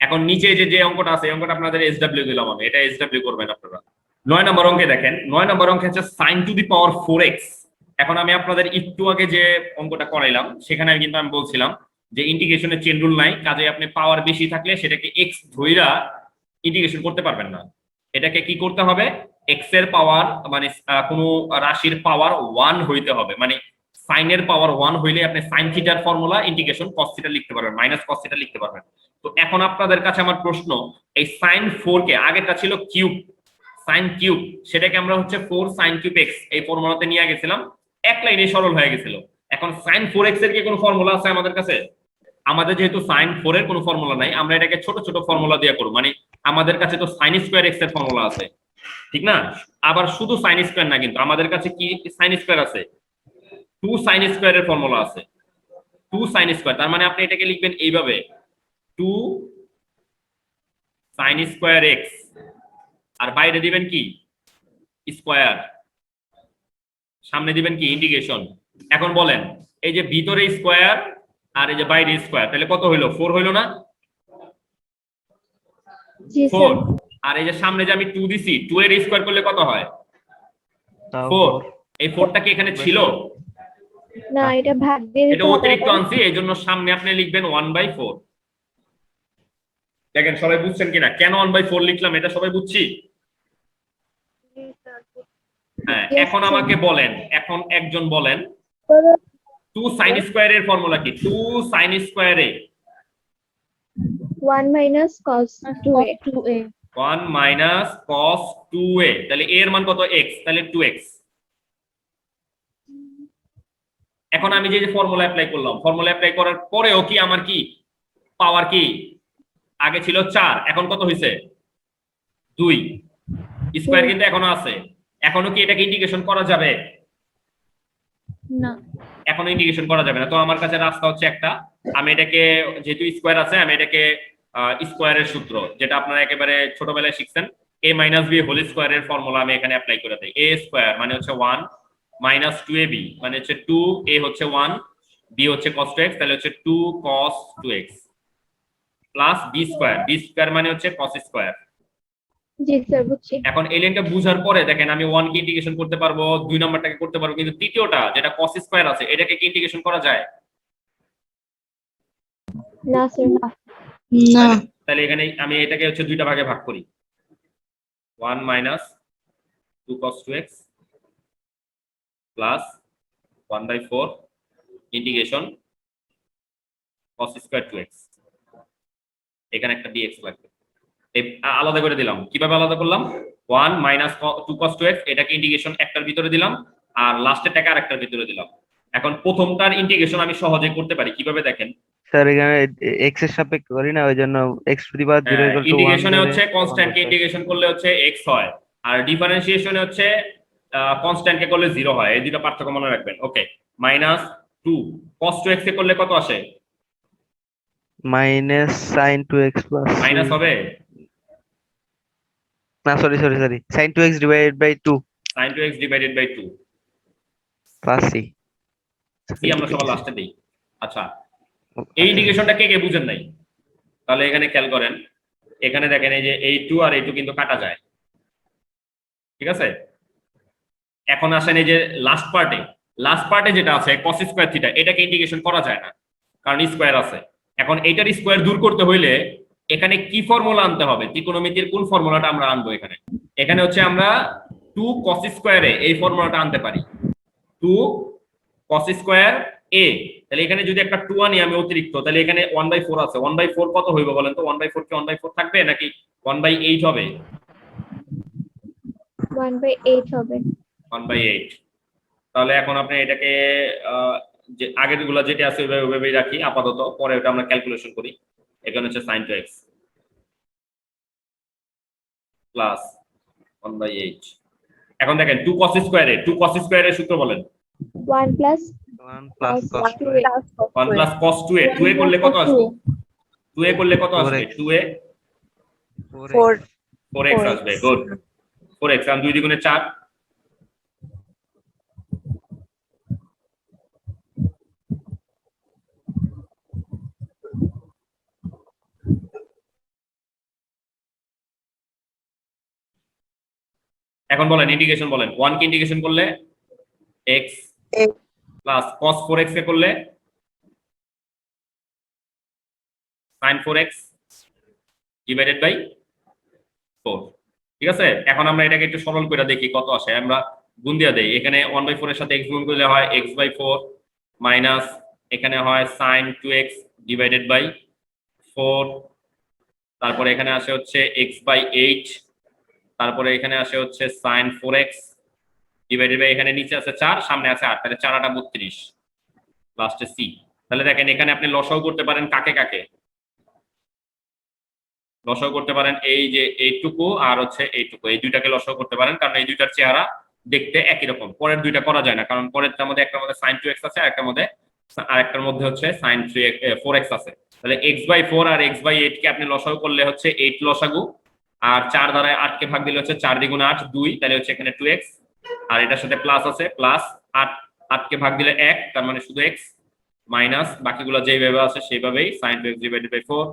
A: এখন নিচে যে অঙ্কটা আছে, এই অঙ্কটা আপনাদের SW দিলাম আমি, এটা SW করবেন আপনারা। 9 নম্বর অঙ্কে দেখেন, 9 নম্বর অঙ্কে হচ্ছে sin two the power 4x। এখন আমি আপনাদের একটু আগে যে অঙ্কটা করাইলাম সেখানে কিন্তু আমি বলছিলাম যে ইন্টিগ্রেশনের চেন রুল নাই, কাজে আপনি পাওয়ার বেশি থাকলে সেটাকে x ধইরা ইন্টিগ্রেশন করতে পারবেন না। এটাকে কি করতে হবে? x এর পাওয়ার মানে কোনো রাশির পাওয়ার 1 হইতে হবে, মানে সাইনের পাওয়ার 1 হইলে আপনি sin থিটার ফর্মুলা ইন্টিগ্রেশন cos থিটা লিখতে পারবেন, মাইনাস cos থিটা লিখতে পারবেন। তো এখন আপনাদের কাছে আমার প্রশ্ন, এই sin 4 কে, আগেরটা ছিল কিউব, sin কিউব, সেটাকে আমরা হচ্ছে 4 sin কিউব x এই ফর্মুলাতে নিয়ে গেছিলাম, এক লাইনে সরল হয়ে গেছিল। এখন sin 4x এর কি কোনো ফর্মুলা আছে আমাদের কাছে? আমাদের যেহেতু sin 4 এর কোনো ফর্মুলা নাই, আমরা এটাকে ছোট ছোট ফর্মুলা দিয়ে করব। মানে আমাদের কাছে তো sin স্কয়ার x এর ফর্মুলা আছে, ঠিক না? আবার শুধু সাইন স্কয়ার না, কিন্তু আমাদের কাছে কি সাইন স্কয়ার আছে, 2 সাইন স্কয়ারের ফর্মুলা আছে। 2 সাইন স্কয়ার, তার মানে আপনি এটাকে লিখবেন এইভাবে, 2 সাইন স্কয়ার এক্স, আর বাইরে দিবেন কি স্কয়ার, সামনে দিবেন কি ইন্টিগ্রেশন। এখন বলেন, এই যে ভিতরে স্কয়ার আর এই যে বাইরে স্কয়ার, তাহলে কত হইলো? 4 হইলো না?
D: জি
A: 4।
D: স্যার।
A: আর এই যে সামনে যে আমি 2 দিছি, 2 এর স্কয়ার করলে কত হয়?
E: তাও
A: 4।
E: 4
A: এই 4টা কি এখানে ছিল?
D: না, এটা ভাগ দিয়ে
A: এটা
D: দিতে হবে
A: অতিরিক্ত
D: আবার।
A: আনছি, এই জন্য সামনে আপনি লিখবেন 1/4। দেখেন সবাই বুঝছেন কিনা কেন 1/4 লিখলাম, এটা সবাই বুঝছি? হ্যাঁ,
D: Yes,
A: এখন
D: sir.
A: আমাকে বলেন, এখন একজন বলেন 2 সাইন স্কয়ারের ফর্মুলা কি? 2 সাইন স্কয়ারে
D: 1 minus cos 2a.
C: 2a
A: 1 minus cos 2a, তাহলে a এর মান কত? x, তাহলে 2x। এখন আমি যে ফর্মুলা অ্যাপ্লাই করলাম, ফর্মুলা অ্যাপ্লাই করার পরেও কি আমার কি পাওয়ার কি আগে ছিল 4, এখন কত হয়েছে? 2। স্কয়ার কিন্তু এখনো আছে। এখনো কি এটাকে ইন্টিগ্রেশন করা যাবে?
C: না
A: এখনো ইন্টিগ্রেশন করা যাবে না। তো আমার কাছে রাস্তা হচ্ছে একটা, আমি এটাকে, যেহেতু স্কয়ার আছে, আমি এটাকে স্কয়ারের সূত্র, যেটা আপনারা একেবারে ছোটবেলায় শিখছেন, a মাইনাস বি হোল স্কয়ারের ফর্মুলা আমি এখানে অ্যাপ্লাই করে দেই। a স্কয়ার মানে হচ্ছে 1 মাইনাস 2ab মানে হচ্ছে 2, a হচ্ছে 1, b হচ্ছে cos 2x, তাহলে হচ্ছে 2 cos 2x plus b square, b square মানে হচ্ছে cos স্কয়ার।
D: জি স্যার, বুঝছি।
A: এখন এই লাইনটা বুঝার পরে দেখেন, আমি 1 কে ইন্টিগ্রেশন করতে পারবো, 2 নাম্বারটাকে করতে পারবো, কিন্তু তৃতীয়টা যেটা cos স্কয়ার আছে, এটাকে কি ইন্টিগ্রেশন করা যায়?
D: না স্যার, না।
C: না
A: তাহলে এখানে আমি এটাকে হচ্ছে দুইটা ভাগে ভাগ করি, 1 minus 2 cos 2x plus 1/4 integration cos square 2x, এখানে একটা dx লাগবে। এই আলাদা করে দিলাম। কিভাবে আলাদা করলাম? 1 মাইনাস 2 cos 2x, এটাকে ইন্টিগ্রেশন একটার ভিতরে দিলাম, আর লাস্টেরটাকে আরেকটার ভিতরে দিলাম। এখন প্রথমটার ইন্টিগ্রেশন আমি সহজে করতে পারি, কিভাবে দেখেন?
E: স্যার এখানে x এর সাপেক্ষে করি না, ওই জন্য x to the power 0 equal to 1
A: ইন্টিগ্রেশনে
E: ধরে
A: হচ্ছে কনস্ট্যান্ট কে
E: 1/4।
A: ইন্টিগ্রেশন করলে হচ্ছে x হয়, আর ডিফারেন্সিয়েশনে হচ্ছে কনস্ট্যান্ট কে করলে 0 হয়। এই দুটো পার্থক্য মনে রাখবেন। ওকে, মাইনাস 2 cos 2x এ করলে কত আসে?
E: Minus sin 2x plus
A: minus হবে,
E: না sorry sorry sorry sin 2x divided by 2
A: sin 2x divided by 2,
E: plus c।
A: কি আমরা সবার লাস্টে দেই। আচ্ছা, এই ইন্টিগ্রেশনটা কে কে বুঝেন নাই? তাহলে এখানে খেয়াল করেন, এখানে দেখেন এই যে এই 2 আর এই 2 কিন্তু কাটা যায়, ঠিক আছে? এখন আসেন এই যে লাস্ট পার্টে যেটা আছে cos স্কয়ার থিটা, এটাকে ইন্টিগ্রেশন করা যায় না, কারণ স্কয়ার আছে। এখন এইটার স্কয়ার দূর করতে হইলে এখানে কি ফর্মুলা আনতে হবে? ত্রিকোণমিতির কোন ফর্মুলাটা আমরা আনবো? এখানে এখানে হচ্ছে আমরা 2 cos স্কয়ারে এই ফর্মুলাটা আনতে পারি, 2 cos স্কয়ার a। তাহলে এখানে যদি একটা 2 আনি আমি অতিরিক্ত, তাহলে এখানে 1/4 আছে। 1/4 কত হইব বলেন তো? 1/4 কি 1/4 থাকবে নাকি 1/8 হবে?
D: 1/8 হবে।
A: 1/8। তাহলে এখন আপনি এটাকে যে আগের গুলা যেটা আছে ওইভাবেই রাখি আপাতত, পরে ওটা আমরা ক্যালকুলেশন করি। এখানে হচ্ছে sin 2x প্লাস 1/8। এখন দেখেন 2 cos স্কয়ারের সূত্র বলেন।
D: 1 plus
E: 1 plus
D: cos
E: cos
D: 2a।
A: 1 plus cos 2a, 2a করলে কত আসবে? 2a করলে কত আসবে?
E: 4x
A: 2a
B: 4
A: 4x আসবে। গুড, 4x, আর 2 দ্বিগুণে 4। এখন বলেন ইন্টিগ্রেশন বলেন, 1 কে ইন্টিগ্রেশন করলে x
B: x
A: plus cos 4x কে করলে sin 4x ডিভাইডেড বাই 4। ঠিক আছে? এখন আমরা এটাকে একটু সরল করে দেখি কত আসে। আমরা গুণ দিয়ে দেই, এখানে 1/4 এর সাথে x গুণ করলে হয় x/4 মাইনাস এখানে হয় sin 2x ডিভাইডেড বাই 4, তারপরে এখানে আসে হচ্ছে x/8, তারপরে এখানে আসে হচ্ছে sin 4x ডিভাইডেড বাই, এখানে নিচে আছে 4, সামনে আছে 8, তাহলে 4 8 32 লাস্টে c। তাহলে দেখেন এখানে আপনি লসাগু করতে পারেন কাকে কাকে? লসাগু করতে পারেন এই যে এইটুকু আর হচ্ছে এইটুকু, এই দুইটাকে লসাগু করতে পারেন, কারণ এই দুইটার চেহারা দেখতে একই রকম। পরের দুইটা করা যায় না, কারণ পরেরটার মধ্যে একটার মধ্যে sin 2x আছে, আরেকটার মধ্যে হচ্ছে sin 4x আছে। তাহলে x/4 আর x/8 কে আপনি লসাগু করলে হচ্ছে 8 লসাগু, আর 4 দ্বারা 8 কে ভাগ দিলে হচ্ছে 4 দ্বিগুণ 8 2, তাহলে হচ্ছে এখানে 2x, আর এটার সাথে প্লাস আছে, প্লাস 8 কে ভাগ দিলে 1, তার মানে শুধু x, মাইনাস বাকিগুলো যেভাবে আছে সেইভাবেই sin 2x divided by 4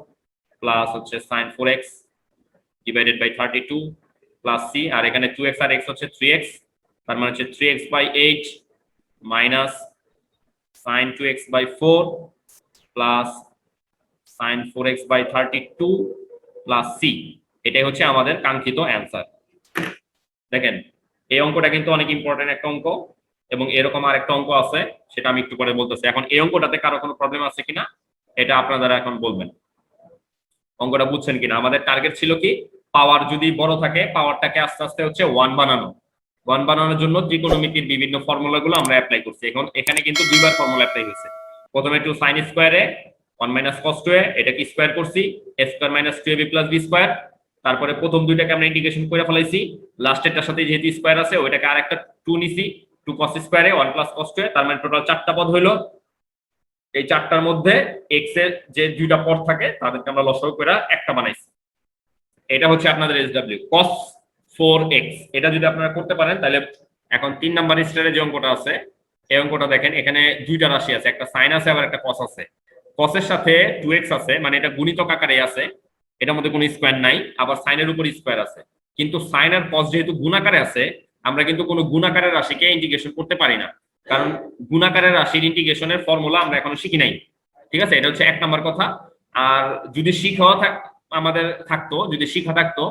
A: plus হচ্ছে sin 4x divided by 32 plus c, আর এখানে 2x আর x হচ্ছে 3x, তার মানে হচ্ছে 3x/8 minus sin 2x/4 plus sin 4x/32 plus c। এটাই হচ্ছে আমাদের কাঙ্ক্ষিত অ্যান্সার। দেখেন এই অঙ্কটা কিন্তু অনেক ইম্পর্টেন্ট একটা অঙ্ক, এবং এরকম আরেকটা অঙ্ক আছে, সেটা আমি একটু পরে বলতেছি। এখন এই অঙ্কটাতে কারো কোনো প্রবলেম আছে কিনা এটা আপনারা এখন বলবেন, অঙ্কটা বুঝছেন কিনা। আমাদের টার্গেট ছিল কি, পাওয়ার যদি বড় থাকে পাওয়ারটাকে আস্তে আস্তে হচ্ছে 1 বানানো। 1 বানানোর জন্য ত্রিকোণমিতির বিভিন্ন ফর্মুলাগুলো আমরা অ্যাপ্লাই করছি। এখন এখানে কিন্তু দুইবার ফর্মুলা অ্যাপ্লাই হয়েছে। প্রথমে 2 sin স্কয়ারে 1 - cos 2a, এটাকে স্কয়ার করছি, a square - 2ab + b square. তারপরে প্রথম দুইটাকে আমরা ইন্টিগ্রেশন করে ফেলাইছি, লাস্টেরটার সাথে যেহেতু স্কয়ার আছে ওইটাকে আরেকটা 2 নিছি, 2 cos স্কয়ারে 1 + cos 2a, তার মানে টোটাল 4টা পদ হইলো। এই 4টার মধ্যে x এর যে দুইটা পদ থাকে তাদেরকে আমরা লসাগু করে একটা বানাইছি। এটা হচ্ছে আপনাদের SW cos 4x। এটা যদি আপনারা করতে পারেন তাহলে এখন 3 নাম্বার স্টারে যে অঙ্কটা আছে, এই অঙ্কটা দেখেন, এখানে দুইটা রাশি আছে, একটা sin আছে আবার একটা cos আছে। cos এর সাথে 2x আছে, মানে এটা গুণিতক আকারে আছে, এটার মধ্যে কোনো স্কয়ার নাই, আবার sin এর উপর স্কয়ার আছে। কিন্তু sin আর cos যেহেতু গুণাকারে আছে, আমরা কিন্তু কোনো গুণাকারের রাশিকে ইন্টিগ্রেশন করতে পারি না, কারণ গুণাকারের রাশির ইন্টিগ্রেশনের ফর্মুলা আমরা এখনো শিখি নাই। ঠিক আছে, এটা হচ্ছে 1 নাম্বার কথা। আর যদি আমাদের থাকতো, যদি শিখা থাকতো,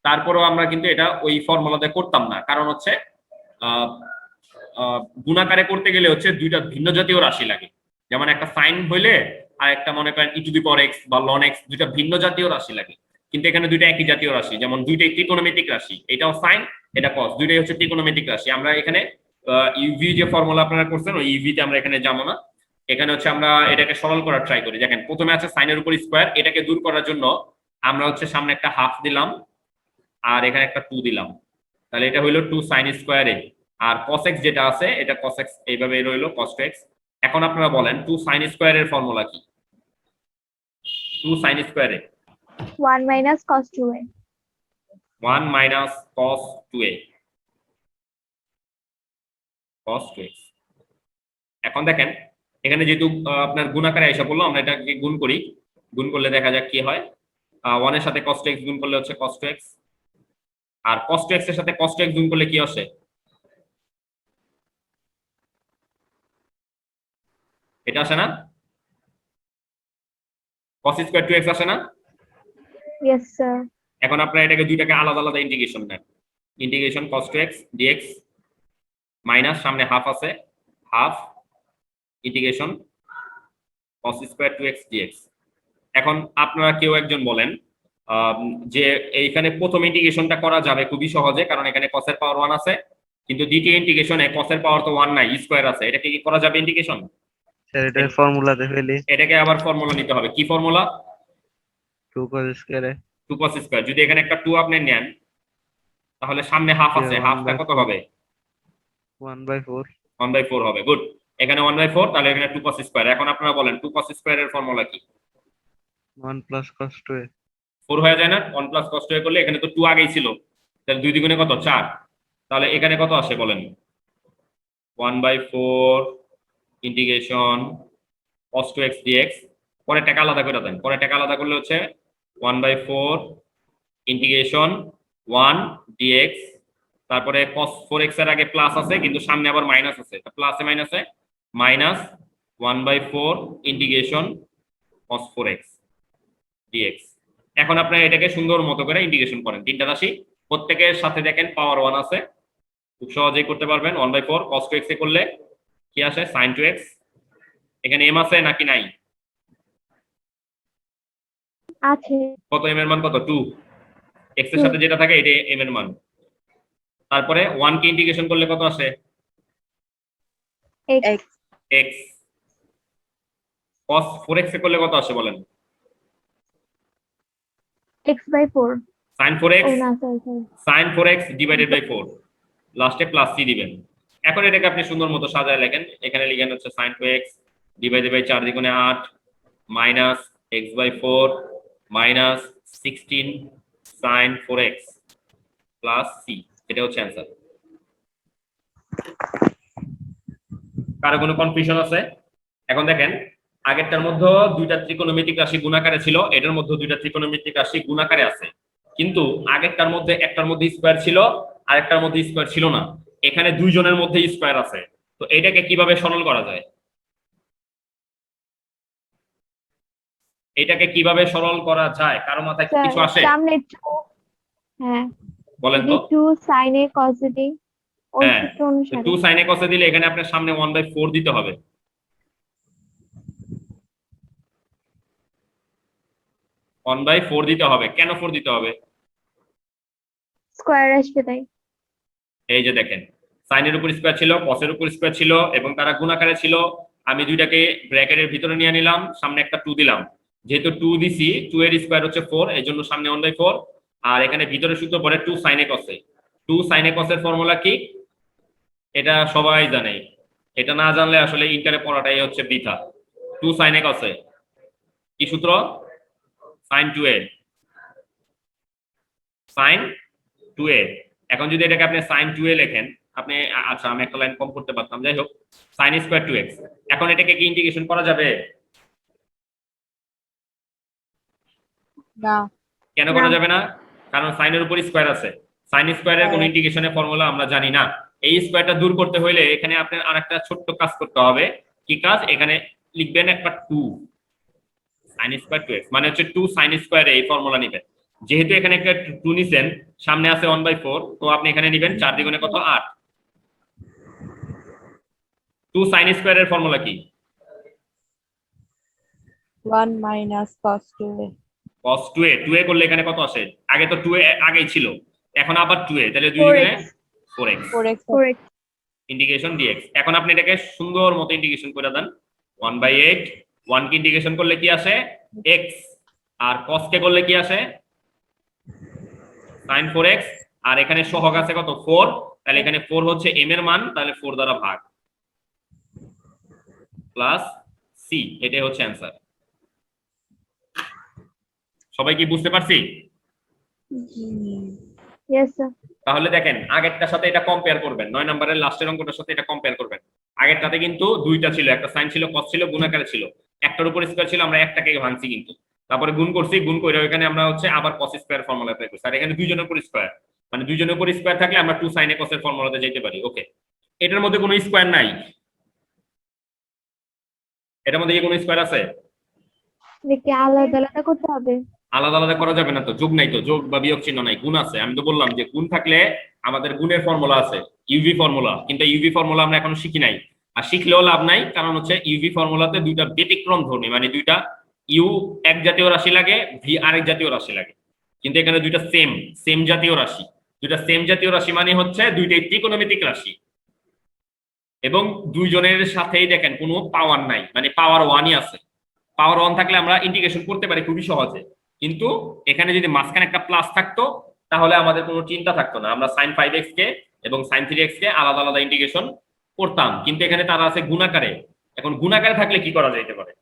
A: তারপরেও আমরা কিন্তু এটা ওই ফর্মুলাতে করতাম না, কারণ হচ্ছে গুণাকারে করতে গেলে হচ্ছে দুইটা ভিন্ন জাতীয় রাশি লাগে। যেমন একটা সাইন হইলে আর একটা মনে করেন e⁴x বা ln x, দুইটা ভিন্ন জাতীয় রাশি লাগে। কিন্তু এখানে দুইটা একই জাতীয় রাশি, যেমন দুইটাই ত্রিকোণমিতিক রাশি, এটাও সাইন এটা cos, দুইটাই হচ্ছে ত্রিকোণমিতিক রাশি। আমরা এখানে ইউভি যে ফর্মুলা আপনারা করছেন ওই ইউভিতে আমরা এখানে যাবো না। এখানে হচ্ছে আমরা এটাকে সরল করার ট্রাই করি। দেখেন প্রথমে আছে সাইনের উপর স্কয়ার, এটাকে দূর করার জন্য আমরা হচ্ছে সামনে একটা হাফ দিলাম আর এখানে একটা 2 দিলাম, তাহলে এটা হইলো 2 sin স্কয়ারে। আর cos x যেটা আছে এটা cos x এইভাবে রইলো cos 2x। এখন আপনারা বলেন 2 sin স্কয়ারের ফর্মুলা কি? 2 sin স্কয়ারে
D: 1 - cos 2a
A: 1 - cos 2a cos 2x। এখন দেখেন এখানে যেহেতু আপনার গুণাকারে আইসা পড়লো, আমরা এটাকে গুণ করি, গুণ করলে দেখা যাক কি হয়। 1 এর সাথে cos 2x গুণ করলে হচ্ছে cos 2x, আর cos 2x এর সাথে cos 2x গুণ করলে কি আসে? এটা আসে না? cos স্কয়ার 2x আসে না?
D: yes sir
A: এখন আপনারা এটাকে দুইটাকে আলাদা আলাদা ইন্টিগ্রেশন নেন, integration cos 2x dx minus সামনে হাফ আছে, half integration cos square 2x dx। এখন আপনারা কেউ একজন বলেন যে এইখানে প্রথম ইন্টিগ্রেশনটা করা যাবে খুবই সহজে, কারণ এখানে cos এর পাওয়ার 1 আছে, কিন্তু দ্বিতীয় ইন্টিগ্রেশনে cos এর পাওয়ার তো 1 নাই, স্কয়ার আছে, এটা কি করা যাবে ইন্টিগ্রেশন?
E: স্যার এটা ফর্মুলাতে ফেলি
A: এটাকে আবার ফর্মুলা নিতে হবে। কি ফর্মুলা?
E: 2 cos স্কয়ারে
A: 2 cos square. যদি এখানে একটা 2 আপনি নেন তাহলে সামনে হাফ আছে, হাফটা কত হবে?
E: 1/4
A: 1/4 হবে। গুড, এখানে 1/4, তাহলে এখানে 2 cos স্কয়ার। এখন আপনারা বলেন 2 cos স্কয়ারের ফর্মুলা কি?
E: 1 + cos 2a
A: 4 হয়ে যায় না? 1 + cos 2a করলে এখানে তো 2 আগেই ছিল, তাহলে 2 দ্বিগুণে কত? 4। তাহলে এখানে কত আসে বলেন? 1/4 ইন্টিগ্রেশন cos 2x dx। পরে টাকা আলাদা করে দেন, পরে টাকা আলাদা করলে হচ্ছে 1/4 ইন্টিগ্রেশন 1 dx। তারপরে cos 4x এর আগে প্লাস আছে কিন্তু সামনে আবার মাইনাস আছে, প্লাসে মাইনাসে minus 1/4 integration cos 4x dx। এখন আপনারা এটাকে সুন্দর মতো করে ইন্টিগ্রেশন করেন, তিনটা রাশি প্রত্যেকের সাথে দেখেন পাওয়ার 1 আছে, খুব সহজেই করতে পারবেন। 1/4 cos 2x এ করলে কি আসে? sin 2x। এখানে m আছে নাকি নাই?
D: আছে
A: কত m এর মান কত? 2। x এর সাথে যেটা থাকে এটা m এর মান। তারপরে 1 কে ইন্টিগ্রেশন করলে কত আসে?
D: x
A: x। cos 4x এ করলে কত আসে বলেন?
D: x/4
A: sin 4x
D: ও না sorry
A: sin 4x divided by 4 লাস্টে প্লাস c দিবেন। এখন এটাকে আপনি সুন্দর মতো সাজায় লেখেন। এখানে লিখেন হচ্ছে sin 2x ডিভাইডেড বাই 4 দ্বিগুণে 8 minus x/4 minus 16 sin 4x plus c। এটা হচ্ছে অ্যান্সার। কারো কোনো কনফিউশন আছে? এখন দেখেন, আগেরটার মধ্যে দুইটা ত্রিকোণমিতিক রাশি গুণাকারে ছিল, এটার মধ্যে দুইটা ত্রিকোণমিতিক রাশি গুণাকারে আছে, কিন্তু আগেরটার মধ্যে একটার মধ্যে স্কয়ার ছিল আরেকটার মধ্যে স্কয়ার ছিল না। এখানে দুইজনের মধ্যে স্কয়ার আছে, তো এটাকে কিভাবে সরল করা যায়? এটাকে কিভাবে সরল করা যায়? কারো মাথায় কি কিছু আসে?
D: সামনে 2 হ্যাঁ
A: বলেন তো।
D: 2 sin a cos a ওই
A: হ্যাঁ,
D: সূত্র অনুসারে
A: 2 sin a cos a দিলে এখানে আপনার সামনে 1/4 দিতে হবে। 1/4 দিতে হবে। কেন 4 দিতে হবে?
D: স্কয়ার আসবে তাই।
A: এই যে দেখেন, সাইনের উপর স্কয়ার ছিল, কসের উপর স্কয়ার ছিল এবং তারা গুণাকারে ছিল। আমি দুইটাকে ব্র্যাকেটের ভিতরে নিয়ে নিলাম, সামনে একটা 2 দিলাম। যেহেতু 2 দিছি, 2 এর স্কয়ার হচ্ছে 4, এই জন্য সামনে 1/4। আর এখানে ভিতরে সূত্র পড়ে 2 sin a cos a। 2 sin a cos এর ফর্মুলা কি? এটা সবাই জানে। এটা না জানলে আসলে ইন্টারে পড়াটাই হচ্ছে বৃথা। 2 sin a cos a কি সূত্র? sin 2a, sin 2a। এখন যদি এটাকে আপনি sin 2a লেখেন, আপনি আচ্ছা আমি একটা লাইন কম করতে পারতাম, যাই হোক, sin স্কয়ার 2x। এখন এটাকে কি ইন্টিগ্রেশন করা যাবে?
B: না।
A: কেন করা যাবে না? কারণ সাইনের উপর স্কয়ার আছে। সাইন স্কয়ারের কোন ইন্টিগ্রেশনের ফর্মুলা আমরা জানি না। এই স্কয়ারটা দূর করতে হলে এখানে আপনার আরেকটা ছোট্ট কাজ করতে হবে। কি কাজ? এখানে লিখবেন একটা 2 sin স্কয়ার 2x, মানে হচ্ছে 2 sin স্কয়ারে এই ফর্মুলা নেবেন। যেহেতু এখানে একটা 2 নিছেন, সামনে আছে 1/4, তো আপনি এখানে নেবেন 4 দ্বিগুণে কত? 8। 2 sin স্কয়ারের ফর্মুলা কি?
B: 1 minus cos 2a
A: cos 2a। 2a করলে এখানে কত আসে? আগে তো 2a আগেই ছিল, এখন আবার 2a, তাহলে 2 দ্বিগুণে 4x
B: 4x
D: correct
A: integration dx। এখন আপনি এটাকে সুন্দর মতো ইন্টিগ্রেশন করে দেন। 1/8, 1 কে ইন্টিগ্রেশন করলে কি আসে? x। আর cos কে করলে কি আসে? sin 4x। আর এখানে সহগ আছে কত? 4, তাহলে এখানে 4 হচ্ছে m এর মান, তাহলে 4 দ্বারা ভাগ প্লাস c। এটাই হচ্ছে অ্যান্সার। সবাই কি বুঝতে পারছি?
D: yes sir
A: তাহলে দেখেন, আগেরটার সাথে এটা কম্পেয়ার করবেন, 9 নম্বরের লাস্টের অঙ্কটার সাথে এটা কম্পেয়ার করবেন। আগেরটাতে কিন্তু দুইটা ছিল, একটা সাইন ছিল, কস ছিল, গুণাকারে ছিল। একটার উপর স্কয়ার ছিল, আমরা একটাকে ভাঙছি, কিন্তু তারপরে গুণ করছি, গুণ করে ওখানে আমরা হচ্ছে আবার কস স্কয়ার ফর্মুলা অ্যাপ্লাই করছি। আর এখানে দুইজনের উপর স্কয়ার, মানে দুইজনের উপর স্কয়ার থাকলে আমরা 2 sin a cos এর ফর্মুলাতে যেতে পারি। ওকে, এটার মধ্যে কোনো স্কয়ার নাই? এটার মধ্যে কি কোনো স্কয়ার আছে?
D: দেখি আলাদা আলাদা করতে হবে।
A: আলাদা আলাদা করা যাবে না তো, যোগ নাই তো, যোগ বা বিয়োগ চিহ্ন নাই, গুণ আছে। আমি তো বললাম যে গুণ থাকলে আমাদের গুণের ফর্মুলা আছে, ইউভি ফর্মুলা, কিন্তু ইউভি ফর্মুলা আমরা এখনো শিখি নাই। আর শিখলেও লাভ নাই, কারণ হচ্ছে ইউভি ফর্মুলাতে দুইটা ব্যতিক্রম ধর্মী, মানে দুইটা ইউ এক জাতীয় রাশি লাগে, ভি আরেক জাতীয় রাশি লাগে, কিন্তু এখানে দুইটা সেম সেম জাতীয় রাশি। দুইটা সেম জাতীয় রাশি মানে হচ্ছে দুইটাই ত্রিকোণমিতিক রাশি, এবং দুইজনের সাথেই দেখেন কোনো পাওয়ার নাই, মানে পাওয়ার 1ই আছে। পাওয়ার 1 থাকলে আমরা ইন্টিগ্রেশন করতে পারি খুবই সহজে, কিন্তু এখানে যদি মাঝখানে একটা প্লাস থাকতো তাহলে আমাদের কোনো চিন্তা থাকতো না, আমরা sin 5x কে এবং sin 3x কে আলাদা আলাদা ইন্টিগ্রেশন করতাম। কিন্তু এখানে তারা আছে গুণাকারে। এখন গুণাকারে থাকলে কি করা যেতে পারে?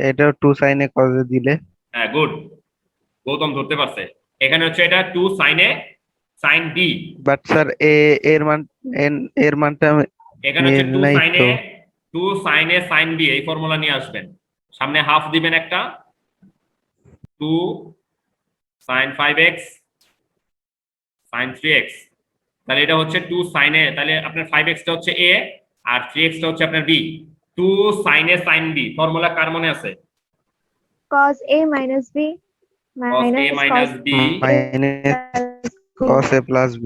E: এটা 2 sin a cos a দিলে।
A: হ্যাঁ, গুড, গৌতম ধরতে পারছে। এখানে হচ্ছে এটা 2 sin a sin b,
E: but sir এর মান এর মানটা
A: এখানে হচ্ছে 2
E: নাই
A: sin
E: তো।
A: a 2 sin a sin b, এই ফর্মুলা নিয়ে আসবেন। সামনে হাফ দিবেন একটা, 2 sin 5x sin 3x, তাহলে এটা হচ্ছে 2 sin a, তাহলে আপনার 5x টা হচ্ছে a আর 3x টা হচ্ছে আপনার b। 2 sin a sin b formula কার মনে আছে?
D: cos a minus b
A: cos a minus b
E: minus cos a plus b।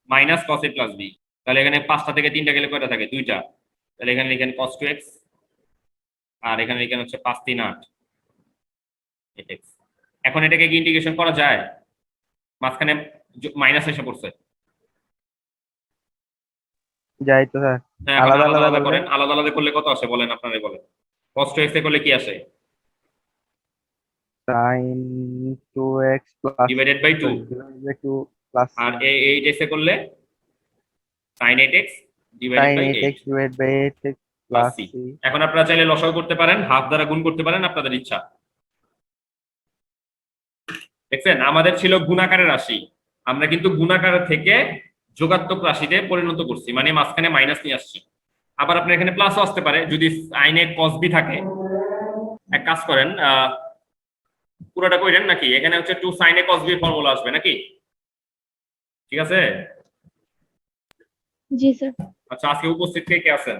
A: Minus cos a plus b। তাহলে এখানে 5টা থেকে 3টা গেলে কয়টা থাকে? 2টা। তাহলে এখানে লিখেন cos 2x, আর এখানে লিখেন হচ্ছে 5 3 8 8x। এখন এটাকে কি ইন্টিগ্রেশন করা যায়? মাঝখানে মাইনাস এসে পড়ছে।
E: যাই তো স্যার।
A: হ্যাঁ, এখন
E: আলাদা
A: আলাদা
E: আলাদা
A: আলাদা
E: করলে?
A: করেন। আলাদা আলাদা করলে কত আসে বলেন, আপনারাই বলেন। cos 2x এ করলে কি আসে?
E: sin 2x plus
A: divided by 2
E: divided by 2 plus
A: আর 8x এ করলে sin 8x divided
E: sin
A: by
E: 8x
A: 8
E: divided by 8x
A: plus
E: plus
A: c।
E: c।
A: এখন আপনারা চাইলে লসাগু করতে পারেন, হাফ দ্বারা গুণ করতে পারেন, আপনাদের ইচ্ছা। দেখছেন আমাদের ছিল গুণাকারের রাশি, আমরা কিন্তু গুণাকার থেকে যোগাত্মক রাশিতে পরিণত করছি, মানে মাঝখানে মাইনাস নিয়ে আসছি। আবার আপনার এখানে প্লাসও আসতে পারে যদি সাইনে cos b থাকে। এক কাজ করেন, পুরোটা কইরেন নাকি, এখানে হচ্ছে 2 sin a cos b formula আসবে নাকি? ঠিক আছে।
C: জি স্যার।
A: আচ্ছা, আজকে উপস্থিত কে কে আছেন?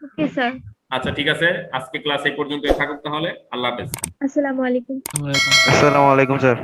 C: Okay sir.
A: আচ্ছা ঠিক আছে, আজকে ক্লাস এই পর্যন্তই থাকুক তাহলে। আল্লাহ হাফেজ।
C: আসসালামু আলাইকুম।
E: আসসালামু আলাইকুম স্যার।